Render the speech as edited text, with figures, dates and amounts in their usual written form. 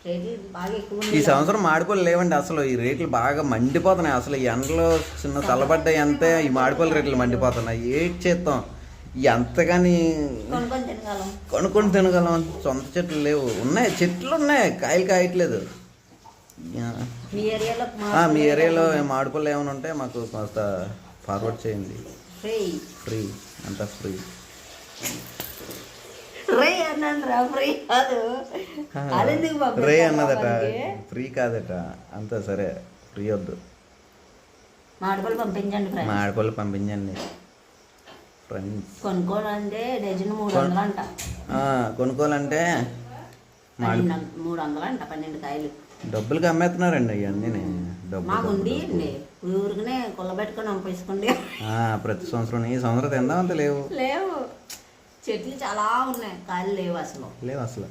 రేట్లు బాగా ఎక్కువ ఈ సంవత్సరం మామిడిపళ్ళు లేవండి అసలు. ఈ రేట్లు బాగా మండిపోతున్నాయి అసలు. ఈ ఎండలో చిన్న చల్లబడ్డ అంతే ఈ మామిడిపళ్ళు రేట్లు మండిపోతున్నాయి. ఏటి చేస్తాం ఎంతగాని కొనుక్కొని తినగలం. సొంత చెట్లు లేవు. ఉన్నాయి చెట్లు ఉన్నాయి, కాయలు కాయట్లేదు. మీ ఏరియాలో మామిడిపళ్ళు ఏమైనా ఉంటే మాకు కొంత ఫార్వర్డ్ చేయండి. ఫ్రీ అంతా ఫ్రీ. రే అన్నదట, ఫ్రీ కాదట. అంతా సరే, ఫ్రీ వద్దు. మామిడిపళ్ళు పంపించండి ఫ్రెండ్స్. కొనుక్కోవాలంటే డజన్ 300 అంట. కొనుక్కోవాలంటే 300 అంట 12 కాయలు. డబ్బులకి అమ్మేస్తున్నారండి అవన్నీ. మాకు ఉంది అండి, ఊరికనే కొల్లబెట్టుకొని పంపించుకోండి. ప్రతి సంవత్సరం. ఈ సంవత్సరం తిందామంత లేవు. చెట్లు చాలా ఉన్నాయి, కాయలు లేవు అసలు.